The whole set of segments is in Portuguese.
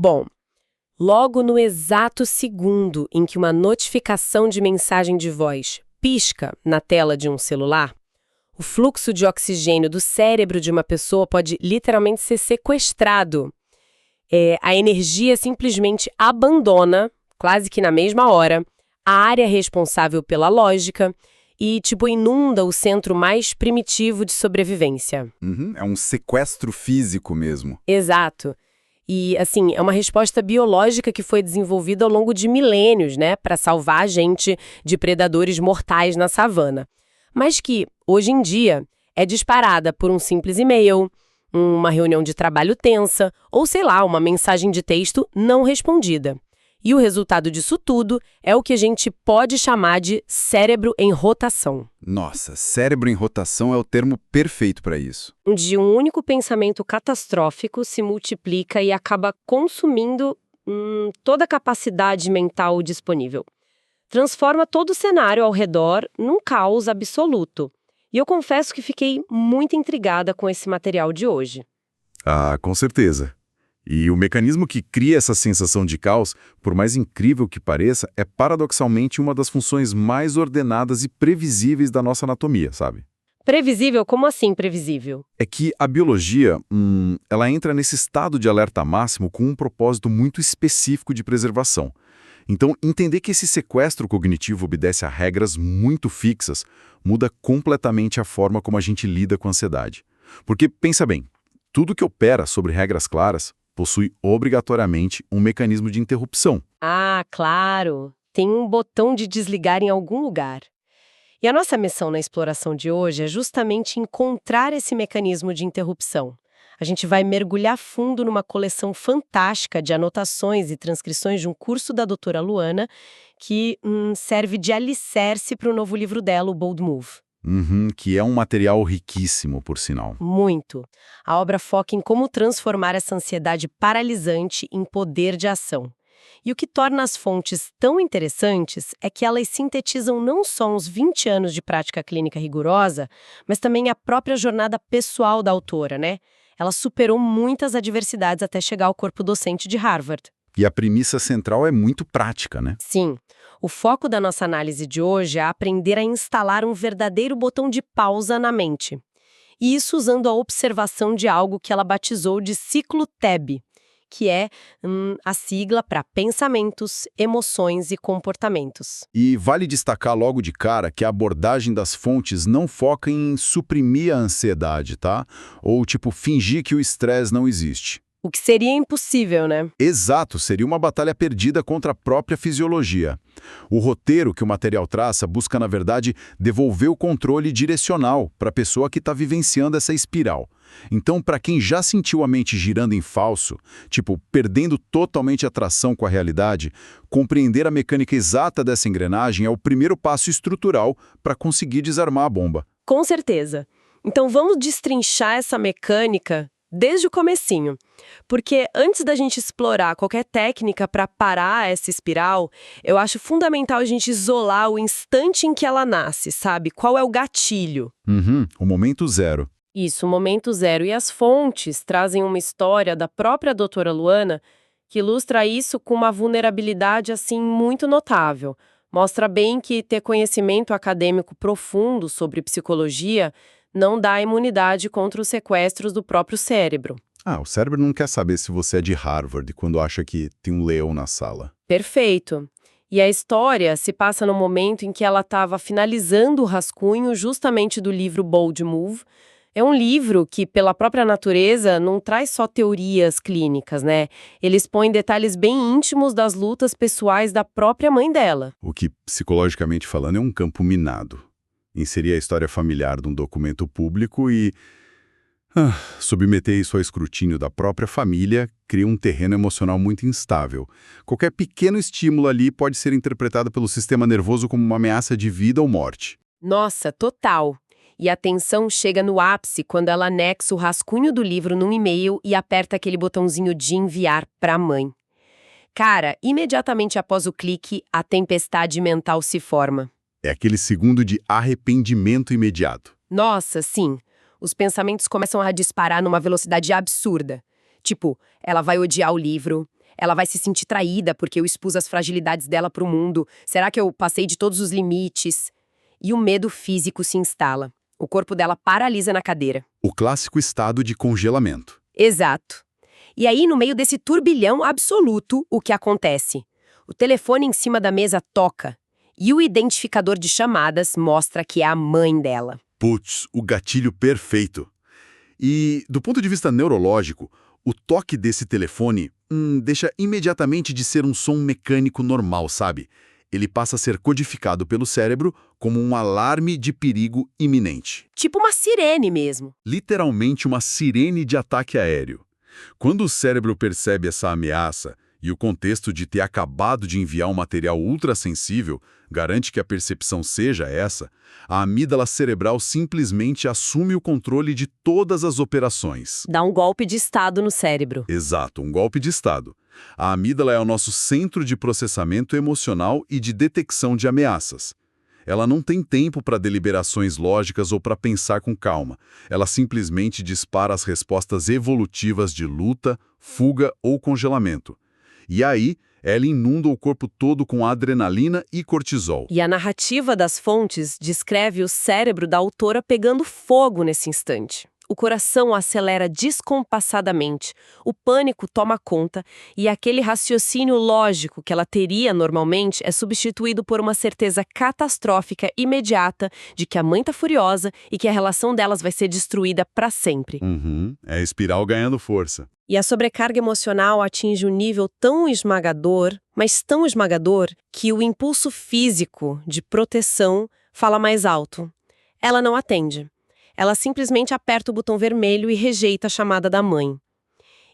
Bom, logo no exato segundo em que uma notificação de mensagem de voz pisca na tela de um celular, o fluxo de oxigênio do cérebro de uma pessoa pode literalmente ser sequestrado. A energia simplesmente abandona, quase que na mesma hora, a área responsável pela lógica e, inunda o centro mais primitivo de sobrevivência. É um sequestro físico mesmo. Exato. E, é uma resposta biológica que foi desenvolvida ao longo de milênios, né, para salvar a gente de predadores mortais na savana. Mas que, hoje em dia, é disparada por um simples e-mail, uma reunião de trabalho tensa, ou sei lá, uma mensagem de texto não respondida. E o resultado disso tudo é o que a gente pode chamar de cérebro em rotação. Nossa, cérebro em rotação é o termo perfeito para isso. Onde um único pensamento catastrófico se multiplica e acaba consumindo toda a capacidade mental disponível. Transforma todo o cenário ao redor num caos absoluto. E eu confesso que fiquei muito intrigada com esse material de hoje. Ah, com certeza. E o mecanismo que cria essa sensação de caos, por mais incrível que pareça, é paradoxalmente uma das funções mais ordenadas e previsíveis da nossa anatomia, sabe? Previsível? Como assim previsível? É que a biologia, ela entra nesse estado de alerta máximo com um propósito muito específico de preservação. Então, entender que esse sequestro cognitivo obedece a regras muito fixas muda completamente a forma como a gente lida com a ansiedade. Porque, pensa bem, tudo que opera sobre regras claras possui obrigatoriamente um mecanismo de interrupção. Ah, claro! Tem um botão de desligar em algum lugar. E a nossa missão na exploração de hoje é justamente encontrar esse mecanismo de interrupção. A gente vai mergulhar fundo numa coleção fantástica de anotações e transcrições de um curso da doutora Luana, que serve de alicerce para o novo livro dela, o Bold Move. Que é um material riquíssimo, por sinal. Muito. A obra foca em como transformar essa ansiedade paralisante em poder de ação. E o que torna as fontes tão interessantes é que elas sintetizam não só uns 20 anos de prática clínica rigorosa, mas também a própria jornada pessoal da autora, né? Ela superou muitas adversidades até chegar ao corpo docente de Harvard. E a premissa central é muito prática, né? Sim. O foco da nossa análise de hoje é aprender a instalar um verdadeiro botão de pausa na mente. E isso usando a observação de algo que ela batizou de ciclo TEB, que é a sigla para pensamentos, emoções e comportamentos. E vale destacar logo de cara que a abordagem das fontes não foca em suprimir a ansiedade, tá? Ou, fingir que o estresse não existe. O que seria impossível, né? Exato, seria uma batalha perdida contra a própria fisiologia. O roteiro que o material traça busca, na verdade, devolver o controle direcional para a pessoa que está vivenciando essa espiral. Então, para quem já sentiu a mente girando em falso, perdendo totalmente a tração com a realidade, compreender a mecânica exata dessa engrenagem é o primeiro passo estrutural para conseguir desarmar a bomba. Com certeza. Então, vamos destrinchar essa mecânica desde o comecinho. Porque antes da gente explorar qualquer técnica para parar essa espiral, eu acho fundamental a gente isolar o instante em que ela nasce, sabe? Qual é o gatilho? O momento zero. Isso, o momento zero. E as fontes trazem uma história da própria doutora Luana que ilustra isso com uma vulnerabilidade, muito notável. Mostra bem que ter conhecimento acadêmico profundo sobre psicologia não dá imunidade contra os sequestros do próprio cérebro. O cérebro não quer saber se você é de Harvard quando acha que tem um leão na sala. Perfeito. E a história se passa no momento em que ela estava finalizando o rascunho justamente do livro Bold Move. É um livro que, pela própria natureza, não traz só teorias clínicas, né? Ele expõe detalhes bem íntimos das lutas pessoais da própria mãe dela. O que, psicologicamente falando, é um campo minado. Inserir a história familiar de um documento público e submeter isso ao escrutínio da própria família cria um terreno emocional muito instável. Qualquer pequeno estímulo ali pode ser interpretado pelo sistema nervoso como uma ameaça de vida ou morte. Nossa, total! E a tensão chega no ápice quando ela anexa o rascunho do livro num e-mail e aperta aquele botãozinho de enviar para a mãe. Cara, imediatamente após o clique, a tempestade mental se forma. É aquele segundo de arrependimento imediato. Nossa, sim. Os pensamentos começam a disparar numa velocidade absurda. Ela vai odiar o livro, Ela vai se sentir traída porque eu expus as fragilidades dela para o mundo. Será que eu passei de todos os limites? E o medo físico se instala. O corpo dela paralisa na cadeira. O clássico estado de congelamento. Exato. E aí, no meio desse turbilhão absoluto, o que acontece? O telefone em cima da mesa toca e o identificador de chamadas mostra que é a mãe dela. Putz, o gatilho perfeito. E, do ponto de vista neurológico, o toque desse telefone deixa imediatamente de ser um som mecânico normal, sabe? Ele passa a ser codificado pelo cérebro como um alarme de perigo iminente. Tipo uma sirene mesmo. Literalmente uma sirene de ataque aéreo. Quando o cérebro percebe essa ameaça e o contexto de ter acabado de enviar um material ultrassensível garante que a percepção seja essa, a amígdala cerebral simplesmente assume o controle de todas as operações. Dá um golpe de estado no cérebro. Exato, um golpe de estado. A amígdala é o nosso centro de processamento emocional e de detecção de ameaças. Ela não tem tempo para deliberações lógicas ou para pensar com calma. Ela simplesmente dispara as respostas evolutivas de luta, fuga ou congelamento. E aí, ela inunda o corpo todo com adrenalina e cortisol. E a narrativa das fontes descreve o cérebro da autora pegando fogo nesse instante. O coração acelera descompassadamente, o pânico toma conta e aquele raciocínio lógico que ela teria normalmente é substituído por uma certeza catastrófica imediata de que a mãe tá furiosa e que a relação delas vai ser destruída para sempre. É a espiral ganhando força. E a sobrecarga emocional atinge um nível tão esmagador, mas tão esmagador, que o impulso físico de proteção fala mais alto. Ela não atende. Ela simplesmente aperta o botão vermelho e rejeita a chamada da mãe.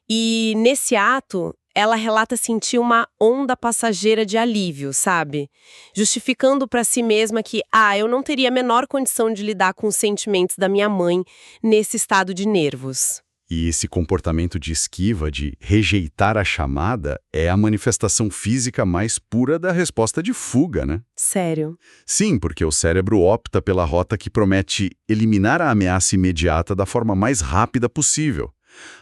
E, nesse ato, ela relata sentir uma onda passageira de alívio, sabe? Justificando para si mesma que, eu não teria a menor condição de lidar com os sentimentos da minha mãe nesse estado de nervos. E esse comportamento de esquiva, de rejeitar a chamada, é a manifestação física mais pura da resposta de fuga, né? Sério? Sim, porque o cérebro opta pela rota que promete eliminar a ameaça imediata da forma mais rápida possível.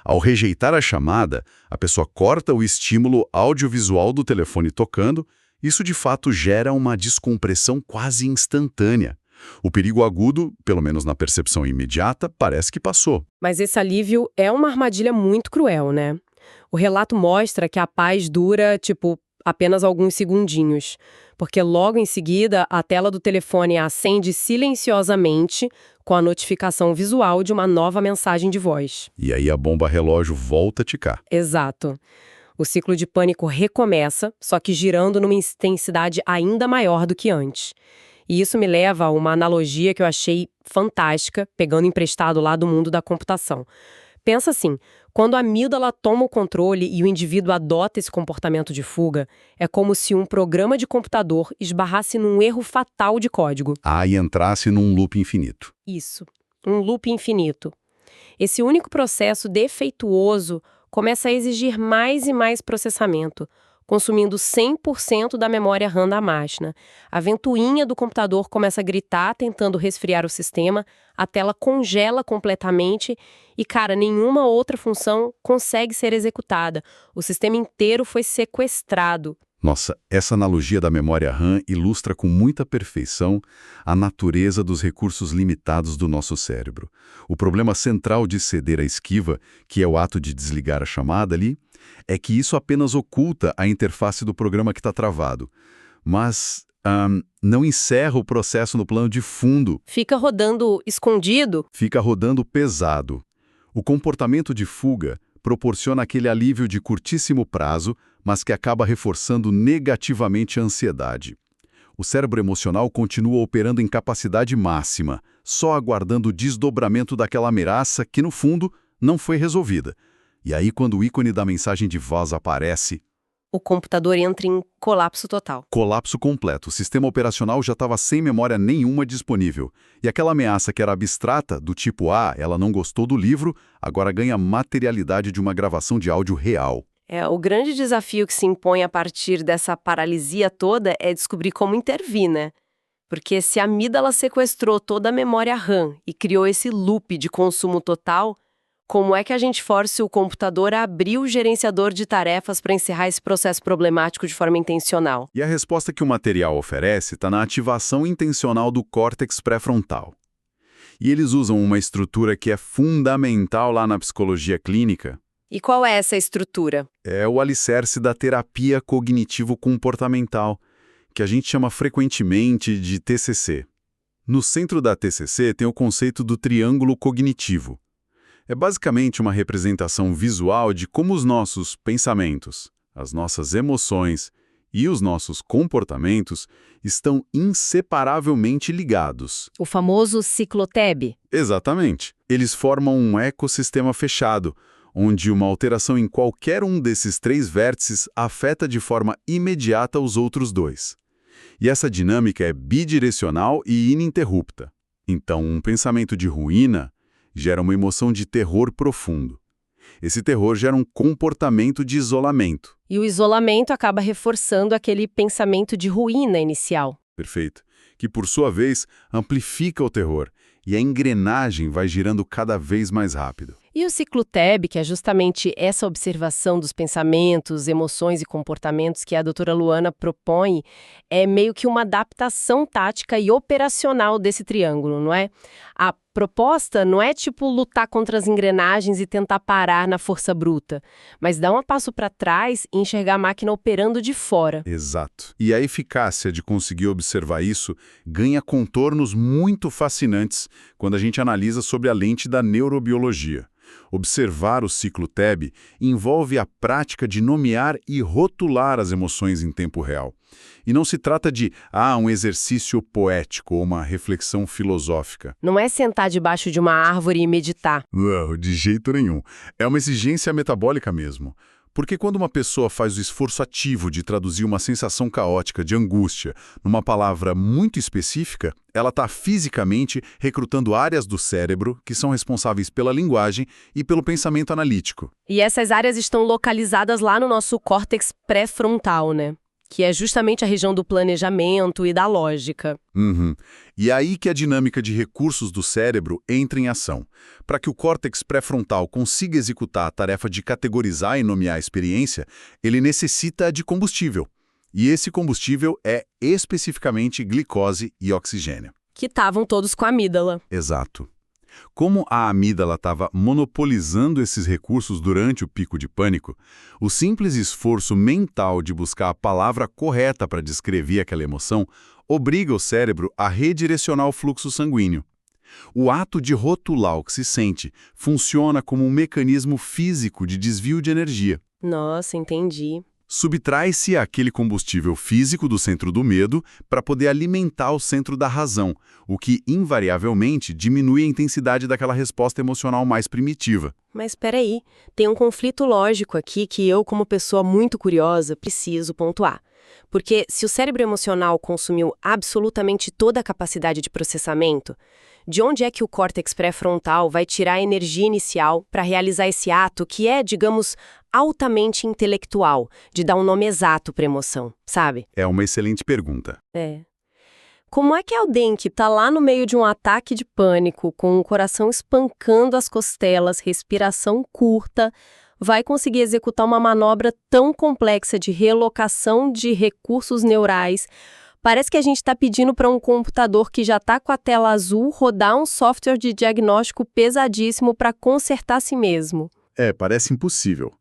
Ao rejeitar a chamada, a pessoa corta o estímulo audiovisual do telefone tocando, isso de fato gera uma descompressão quase instantânea. O perigo agudo, pelo menos na percepção imediata, parece que passou. Mas esse alívio é uma armadilha muito cruel, né? O relato mostra que a paz dura, apenas alguns segundinhos. Porque logo em seguida, a tela do telefone acende silenciosamente com a notificação visual de uma nova mensagem de voz. E aí a bomba relógio volta a ticar. Exato. O ciclo de pânico recomeça, só que girando numa intensidade ainda maior do que antes. E isso me leva a uma analogia que eu achei fantástica, pegando emprestado lá do mundo da computação. Pensa assim, quando a amígdala toma o controle e o indivíduo adota esse comportamento de fuga, é como se um programa de computador esbarrasse num erro fatal de código. E entrasse num loop infinito. Isso, um loop infinito. Esse único processo defeituoso começa a exigir mais e mais processamento, consumindo 100% da memória RAM da máquina. A ventoinha do computador começa a gritar, tentando resfriar o sistema, a tela congela completamente e, nenhuma outra função consegue ser executada. O sistema inteiro foi sequestrado. Nossa, essa analogia da memória RAM ilustra com muita perfeição a natureza dos recursos limitados do nosso cérebro. O problema central de ceder à esquiva, que é o ato de desligar a chamada ali, é que isso apenas oculta a interface do programa que está travado. Mas não encerra o processo no plano de fundo. Fica rodando escondido? Fica rodando pesado. O comportamento de fuga proporciona aquele alívio de curtíssimo prazo, mas que acaba reforçando negativamente a ansiedade. O cérebro emocional continua operando em capacidade máxima, só aguardando o desdobramento daquela ameaça que, no fundo, não foi resolvida. E aí, quando o ícone da mensagem de voz aparece... O computador entra em colapso total. Colapso completo. O sistema operacional já estava sem memória nenhuma disponível. E aquela ameaça que era abstrata, do tipo ela não gostou do livro, agora ganha materialidade de uma gravação de áudio real. O grande desafio que se impõe a partir dessa paralisia toda é descobrir como intervir, né? Porque se a amígdala sequestrou toda a memória RAM e criou esse loop de consumo total, Como é que a gente força o computador a abrir o gerenciador de tarefas para encerrar esse processo problemático de forma intencional? E a resposta que o material oferece está na ativação intencional do córtex pré-frontal. E eles usam uma estrutura que é fundamental lá na psicologia clínica. E qual é essa estrutura? É o alicerce da terapia cognitivo-comportamental, que a gente chama frequentemente de TCC. No centro da TCC tem o conceito do triângulo cognitivo. É basicamente uma representação visual de como os nossos pensamentos, as nossas emoções e os nossos comportamentos estão inseparavelmente ligados. O famoso cicloTEB. Exatamente. Eles formam um ecossistema fechado, onde uma alteração em qualquer um desses 3 vértices afeta de forma imediata os outros 2. E essa dinâmica é bidirecional e ininterrupta. Então, um pensamento de ruína gera uma emoção de terror profundo. Esse terror gera um comportamento de isolamento. E o isolamento acaba reforçando aquele pensamento de ruína inicial. Perfeito. Que, por sua vez, amplifica o terror, e a engrenagem vai girando cada vez mais rápido. E o cicloTEB, que é justamente essa observação dos pensamentos, emoções e comportamentos que a doutora Luana propõe, é meio que uma adaptação tática e operacional desse triângulo, não é? A proposta não é tipo lutar contra as engrenagens e tentar parar na força bruta, mas dar um passo para trás e enxergar a máquina operando de fora. Exato. E a eficácia de conseguir observar isso ganha contornos muito fascinantes quando a gente analisa sob a lente da neurobiologia. Observar o ciclo TEB envolve a prática de nomear e rotular as emoções em tempo real. E não se trata de, um exercício poético ou uma reflexão filosófica. Não é sentar debaixo de uma árvore e meditar. Não, de jeito nenhum. É uma exigência metabólica mesmo. Porque quando uma pessoa faz o esforço ativo de traduzir uma sensação caótica de angústia numa palavra muito específica, ela está fisicamente recrutando áreas do cérebro que são responsáveis pela linguagem e pelo pensamento analítico. E essas áreas estão localizadas lá no nosso córtex pré-frontal, né? Que é justamente a região do planejamento e da lógica. E é aí que a dinâmica de recursos do cérebro entra em ação. Para que o córtex pré-frontal consiga executar a tarefa de categorizar e nomear a experiência, ele necessita de combustível. E esse combustível é especificamente glicose e oxigênio. Que estavam todos com a amígdala. Exato. Como a amígdala estava monopolizando esses recursos durante o pico de pânico, o simples esforço mental de buscar a palavra correta para descrever aquela emoção obriga o cérebro a redirecionar o fluxo sanguíneo. O ato de rotular o que se sente funciona como um mecanismo físico de desvio de energia. Nossa, entendi. Subtrai-se aquele combustível físico do centro do medo para poder alimentar o centro da razão, o que, invariavelmente, diminui a intensidade daquela resposta emocional mais primitiva. Mas espera aí, tem um conflito lógico aqui que eu, como pessoa muito curiosa, preciso pontuar. Porque se o cérebro emocional consumiu absolutamente toda a capacidade de processamento, de onde é que o córtex pré-frontal vai tirar a energia inicial para realizar esse ato que é, digamos, altamente intelectual, de dar um nome exato para a emoção, sabe? É uma excelente pergunta. Como é que alguém que está lá no meio de um ataque de pânico, com o coração espancando as costelas, respiração curta, vai conseguir executar uma manobra tão complexa de relocação de recursos neurais? Parece que a gente está pedindo para um computador que já está com a tela azul rodar um software de diagnóstico pesadíssimo para consertar a si mesmo. Parece impossível.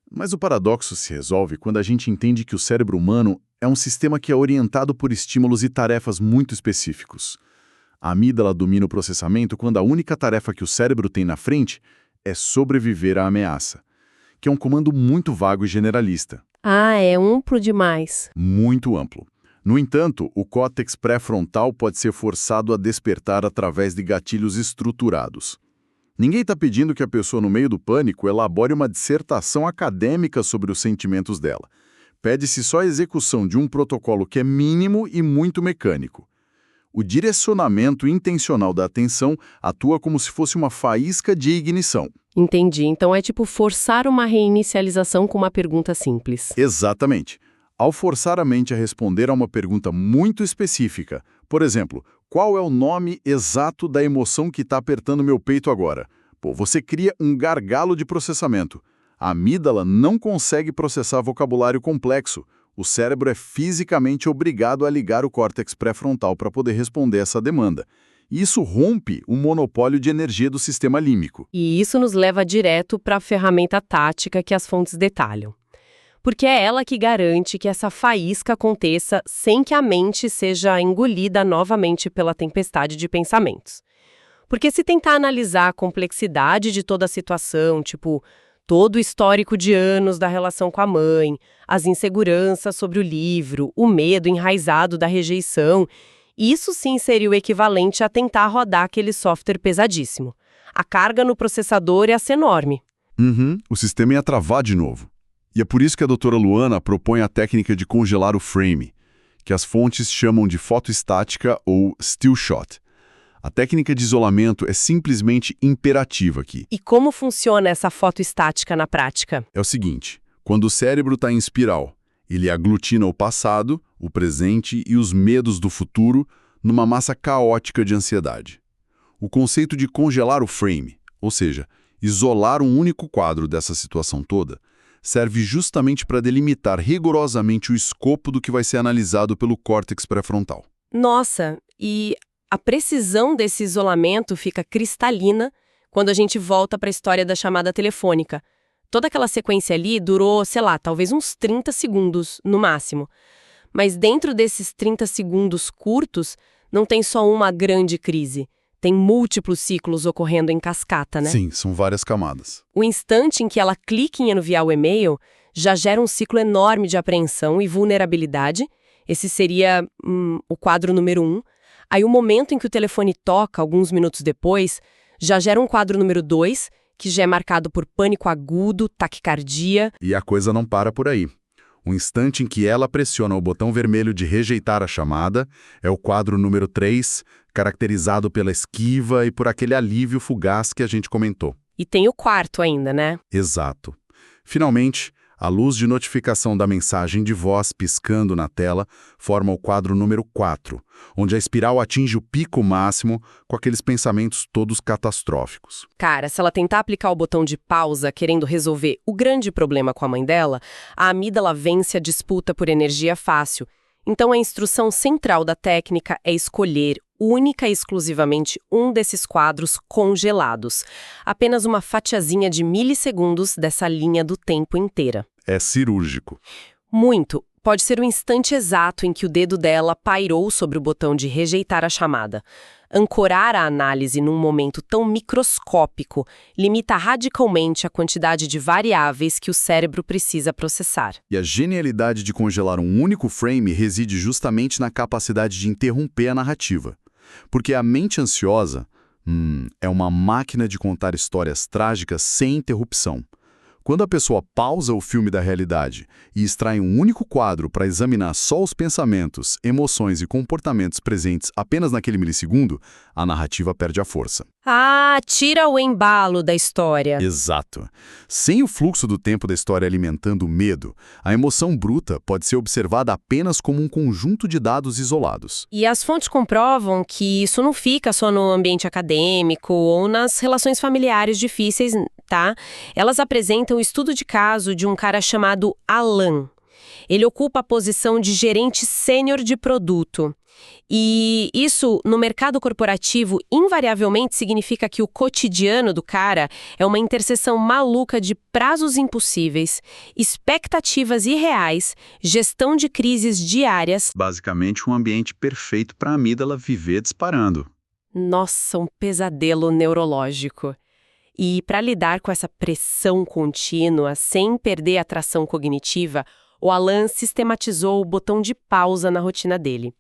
Mas o paradoxo se resolve quando a gente entende que o cérebro humano é um sistema que é orientado por estímulos e tarefas muito específicos. A amígdala domina o processamento quando a única tarefa que o cérebro tem na frente é sobreviver à ameaça, que é um comando muito vago e generalista. É amplo demais. Muito amplo. No entanto, o córtex pré-frontal pode ser forçado a despertar através de gatilhos estruturados. Ninguém está pedindo que a pessoa no meio do pânico elabore uma dissertação acadêmica sobre os sentimentos dela. Pede-se só a execução de um protocolo que é mínimo e muito mecânico. O direcionamento intencional da atenção atua como se fosse uma faísca de ignição. Entendi. Então é tipo forçar uma reinicialização com uma pergunta simples. Exatamente. Ao forçar a mente a responder a uma pergunta muito específica, por exemplo, qual é o nome exato da emoção que está apertando meu peito agora? Pô, você cria um gargalo de processamento. A amígdala não consegue processar vocabulário complexo. O cérebro é fisicamente obrigado a ligar o córtex pré-frontal para poder responder essa demanda. Isso rompe o monopólio de energia do sistema límbico. E isso nos leva direto para a ferramenta tática que as fontes detalham. Porque é ela que garante que essa faísca aconteça sem que a mente seja engolida novamente pela tempestade de pensamentos. Porque se tentar analisar a complexidade de toda a situação, tipo, todo o histórico de anos da relação com a mãe, as inseguranças sobre o livro, o medo enraizado da rejeição, isso sim seria o equivalente a tentar rodar aquele software pesadíssimo. A carga no processador ia ser enorme. O sistema ia travar de novo. E é por isso que a doutora Luana propõe a técnica de congelar o frame, que as fontes chamam de fotoestática ou still shot. A técnica de isolamento é simplesmente imperativa aqui. E como funciona essa fotoestática na prática? É o seguinte, quando o cérebro está em espiral, ele aglutina o passado, o presente e os medos do futuro numa massa caótica de ansiedade. O conceito de congelar o frame, ou seja, isolar um único quadro dessa situação toda, serve justamente para delimitar rigorosamente o escopo do que vai ser analisado pelo córtex pré-frontal. Nossa, e a precisão desse isolamento fica cristalina quando a gente volta para a história da chamada telefônica. Toda aquela sequência ali durou, sei lá, talvez uns 30 segundos no máximo. Mas dentro desses 30 segundos curtos, não tem só uma grande crise. Tem múltiplos ciclos ocorrendo em cascata, né? Sim, são várias camadas. O instante em que ela clica em enviar o e-mail já gera um ciclo enorme de apreensão e vulnerabilidade. Esse seria o quadro número 1. Aí o momento em que o telefone toca, alguns minutos depois, já gera um quadro número 2, que já é marcado por pânico agudo, taquicardia. E a coisa não para por aí. O instante em que ela pressiona o botão vermelho de rejeitar a chamada é o quadro número 3, caracterizado pela esquiva e por aquele alívio fugaz que a gente comentou. E tem o quarto ainda, né? Exato. Finalmente, a luz de notificação da mensagem de voz piscando na tela forma o quadro número 4, onde a espiral atinge o pico máximo com aqueles pensamentos todos catastróficos. Cara, se ela tentar aplicar o botão de pausa querendo resolver o grande problema com a mãe dela, a amígdala vence a disputa por energia fácil. Então a instrução central da técnica é escolher única e exclusivamente um desses quadros congelados. Apenas uma fatiazinha de milissegundos dessa linha do tempo inteira. É cirúrgico. Muito. Pode ser o instante exato em que o dedo dela pairou sobre o botão de rejeitar a chamada. Ancorar a análise num momento tão microscópico limita radicalmente a quantidade de variáveis que o cérebro precisa processar. E a genialidade de congelar um único frame reside justamente na capacidade de interromper a narrativa. Porque a mente ansiosa é uma máquina de contar histórias trágicas sem interrupção. Quando a pessoa pausa o filme da realidade e extrai um único quadro para examinar só os pensamentos, emoções e comportamentos presentes apenas naquele milissegundo, a narrativa perde a força. Ah, tira o embalo da história. Exato. Sem o fluxo do tempo da história alimentando o medo, a emoção bruta pode ser observada apenas como um conjunto de dados isolados. E as fontes comprovam que isso não fica só no ambiente acadêmico ou nas relações familiares difíceis, tá? Elas apresentam o estudo de caso de um cara chamado Alan. Ele ocupa a posição de gerente sênior de produto. E isso, no mercado corporativo, invariavelmente significa que o cotidiano do cara é uma interseção maluca de prazos impossíveis, expectativas irreais, gestão de crises diárias. Basicamente, um ambiente perfeito para a amígdala viver disparando. Nossa, um pesadelo neurológico. E para lidar com essa pressão contínua, sem perder a tração cognitiva, o Alan sistematizou o botão de pausa na rotina dele.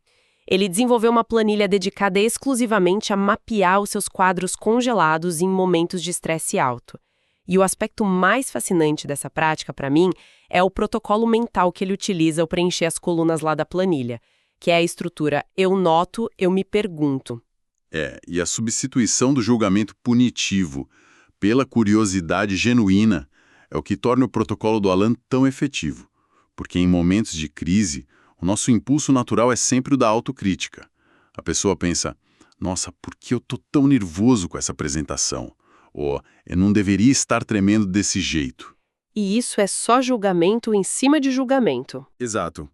Ele desenvolveu uma planilha dedicada exclusivamente a mapear os seus quadros congelados em momentos de estresse alto. E o aspecto mais fascinante dessa prática, para mim, é o protocolo mental que ele utiliza ao preencher as colunas lá da planilha, que é a estrutura eu noto, eu me pergunto. E a substituição do julgamento punitivo pela curiosidade genuína é o que torna o protocolo do Alan tão efetivo. Porque em momentos de crise, o nosso impulso natural é sempre o da autocrítica. A pessoa pensa, nossa, por que eu tô tão nervoso com essa apresentação? ou eu não deveria estar tremendo desse jeito. E isso é só julgamento em cima de julgamento. Exato.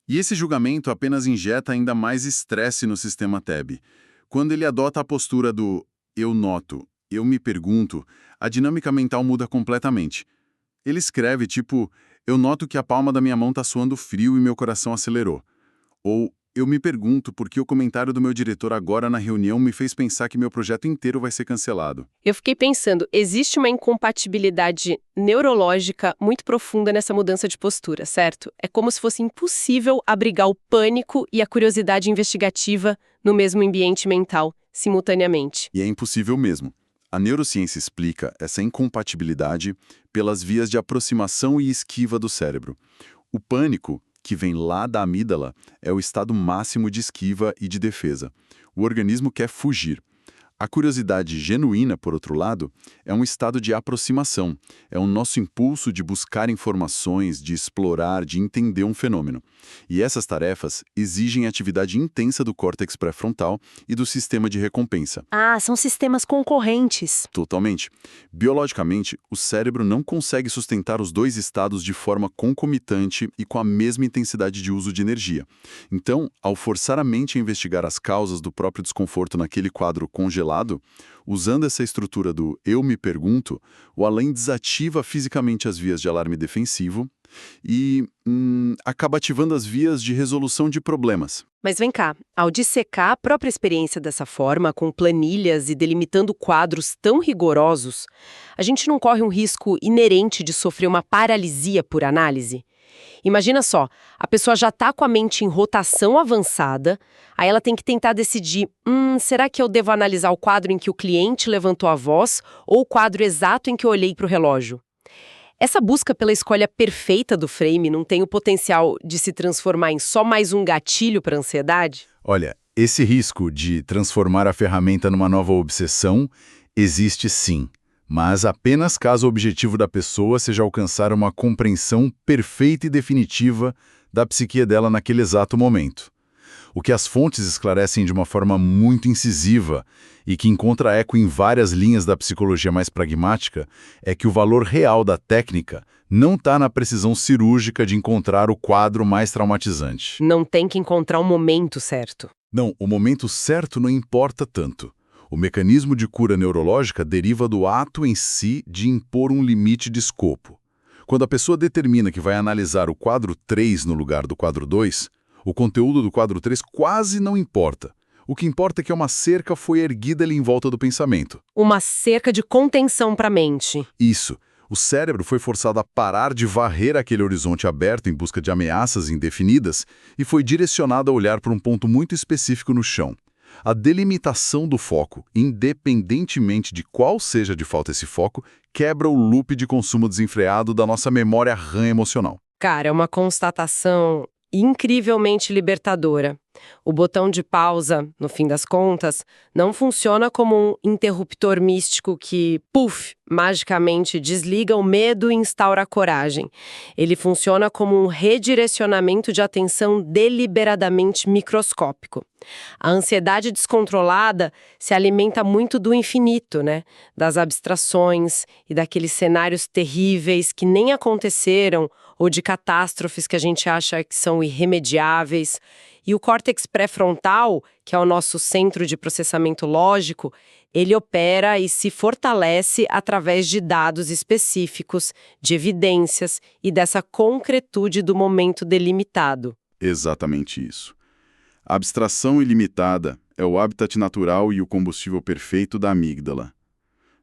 E esse julgamento apenas injeta ainda mais estresse no sistema TEB. Quando ele adota a postura do eu noto, eu me pergunto, a dinâmica mental muda completamente. Ele escreve tipo, eu noto que a palma da minha mão está suando frio e meu coração acelerou. Ou, eu me pergunto por que o comentário do meu diretor agora na reunião me fez pensar que meu projeto inteiro vai ser cancelado. Eu fiquei pensando, existe uma incompatibilidade neurológica muito profunda nessa mudança de postura, certo? É como se fosse impossível abrigar o pânico e a curiosidade investigativa no mesmo ambiente mental, simultaneamente. E é impossível mesmo. A neurociência explica essa incompatibilidade pelas vias de aproximação e esquiva do cérebro. O pânico, que vem lá da amígdala, é o estado máximo de esquiva e de defesa. O organismo quer fugir. A curiosidade genuína, por outro lado, é um estado de aproximação. É o nosso impulso de buscar informações, de explorar, de entender um fenômeno. E essas tarefas exigem atividade intensa do córtex pré-frontal e do sistema de recompensa. Ah, são sistemas concorrentes. Totalmente. Biologicamente, o cérebro não consegue sustentar os dois estados de forma concomitante e com a mesma intensidade de uso de energia. Então, ao forçar a mente a investigar as causas do próprio desconforto naquele quadro congelado, usando essa estrutura do eu me pergunto, o além desativa fisicamente as vias de alarme defensivo e acaba ativando as vias de resolução de problemas. Mas vem cá, ao dissecar a própria experiência dessa forma, com planilhas e delimitando quadros tão rigorosos, a gente não corre um risco inerente de sofrer uma paralisia por análise? Imagina só, a pessoa já está com a mente em rotação avançada, aí ela tem que tentar decidir, será que eu devo analisar o quadro em que o cliente levantou a voz ou o quadro exato em que eu olhei para o relógio? Essa busca pela escolha perfeita do frame não tem o potencial de se transformar em só mais um gatilho para a ansiedade? Olha, esse risco de transformar a ferramenta numa nova obsessão existe sim, mas apenas caso o objetivo da pessoa seja alcançar uma compreensão perfeita e definitiva da psique dela naquele exato momento. O que as fontes esclarecem de uma forma muito incisiva e que encontra eco em várias linhas da psicologia mais pragmática é que o valor real da técnica não está na precisão cirúrgica de encontrar o quadro mais traumatizante. Não tem que encontrar o momento certo. Não, o momento certo não importa tanto. O mecanismo de cura neurológica deriva do ato em si de impor um limite de escopo. Quando a pessoa determina que vai analisar o quadro 3 no lugar do quadro 2, o conteúdo do quadro 3 quase não importa. O que importa é que uma cerca foi erguida ali em volta do pensamento. Uma cerca de contenção para a mente. Isso. O cérebro foi forçado a parar de varrer aquele horizonte aberto em busca de ameaças indefinidas e foi direcionado a olhar para um ponto muito específico no chão. A delimitação do foco, independentemente de qual seja de fato esse foco, quebra o loop de consumo desenfreado da nossa memória RAM emocional. Cara, é uma constatação incrivelmente libertadora. O botão de pausa, no fim das contas, não funciona como um interruptor místico que, magicamente desliga o medo e instaura a coragem. Ele funciona como um redirecionamento de atenção deliberadamente microscópico. A ansiedade descontrolada se alimenta muito do infinito, né? Das abstrações e daqueles cenários terríveis que nem aconteceram ou de catástrofes que a gente acha que são irremediáveis. E o córtex pré-frontal, que é o nosso centro de processamento lógico, ele opera e se fortalece através de dados específicos, de evidências e dessa concretude do momento delimitado. Exatamente isso. A abstração ilimitada é o habitat natural e o combustível perfeito da amígdala.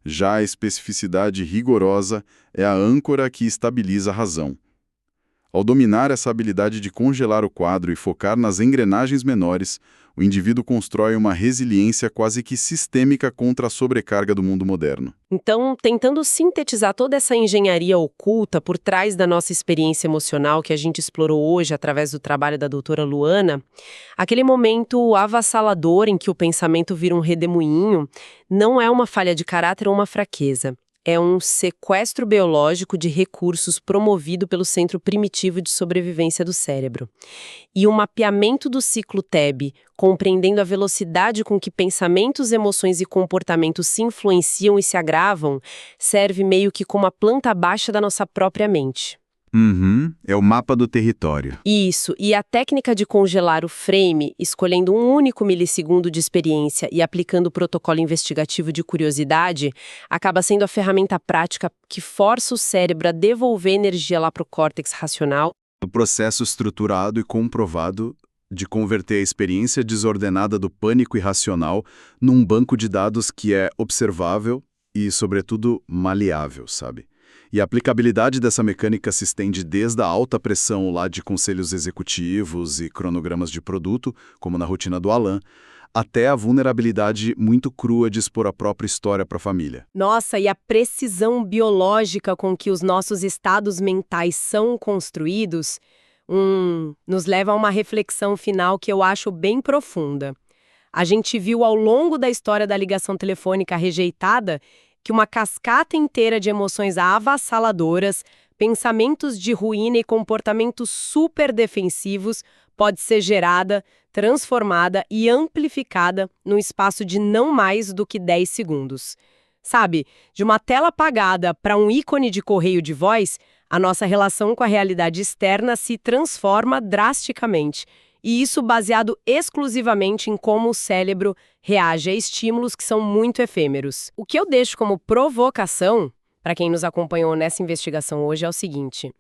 Já a especificidade rigorosa é a âncora que estabiliza a razão. Ao dominar essa habilidade de congelar o quadro e focar nas engrenagens menores, o indivíduo constrói uma resiliência quase que sistêmica contra a sobrecarga do mundo moderno. Então, tentando sintetizar toda essa engenharia oculta por trás da nossa experiência emocional que a gente explorou hoje através do trabalho da doutora Luana, aquele momento avassalador em que o pensamento vira um redemoinho não é uma falha de caráter ou uma fraqueza. É um sequestro biológico de recursos promovido pelo Centro Primitivo de Sobrevivência do Cérebro. E o mapeamento do ciclo TEB, compreendendo a velocidade com que pensamentos, emoções e comportamentos se influenciam e se agravam, serve meio que como a planta baixa da nossa própria mente. É o mapa do território. Isso, e a técnica de congelar o frame, escolhendo um único milissegundo de experiência e aplicando o protocolo investigativo de curiosidade, acaba sendo a ferramenta prática que força o cérebro a devolver energia lá para o córtex racional. O processo estruturado e comprovado de converter a experiência desordenada do pânico irracional num banco de dados que é observável e, sobretudo, maleável, sabe? E a aplicabilidade dessa mecânica se estende desde a alta pressão lá de conselhos executivos e cronogramas de produto, como na rotina do Alan, até a vulnerabilidade muito crua de expor a própria história para a família. Nossa, e a precisão biológica com que os nossos estados mentais são construídos, nos leva a uma reflexão final que eu acho bem profunda. A gente viu ao longo da história da ligação telefônica rejeitada que uma cascata inteira de emoções avassaladoras, pensamentos de ruína e comportamentos super defensivos pode ser gerada, transformada e amplificada num espaço de não mais do que 10 segundos. Sabe, de uma tela apagada para um ícone de correio de voz, a nossa relação com a realidade externa se transforma drasticamente. E isso baseado exclusivamente em como o cérebro reage a estímulos que são muito efêmeros. O que eu deixo como provocação, para quem nos acompanhou nessa investigação hoje, é o seguinte: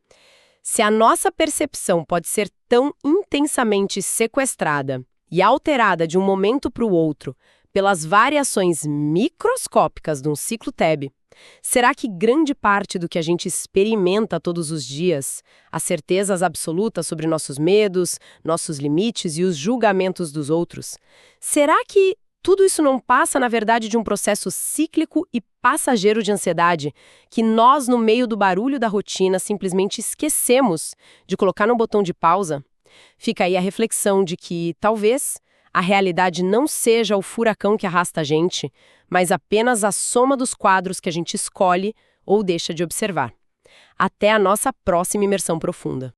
se a nossa percepção pode ser tão intensamente sequestrada e alterada de um momento para o outro pelas variações microscópicas de um ciclo TEB, será que grande parte do que a gente experimenta todos os dias, as certezas absolutas sobre nossos medos, nossos limites e os julgamentos dos outros, será que tudo isso não passa, na verdade, de um processo cíclico e passageiro de ansiedade, que nós, no meio do barulho da rotina, simplesmente esquecemos de colocar no botão de pausa? Fica aí a reflexão de que, talvez, a realidade não seja o furacão que arrasta a gente, mas apenas a soma dos quadros que a gente escolhe ou deixa de observar. Até a nossa próxima imersão profunda.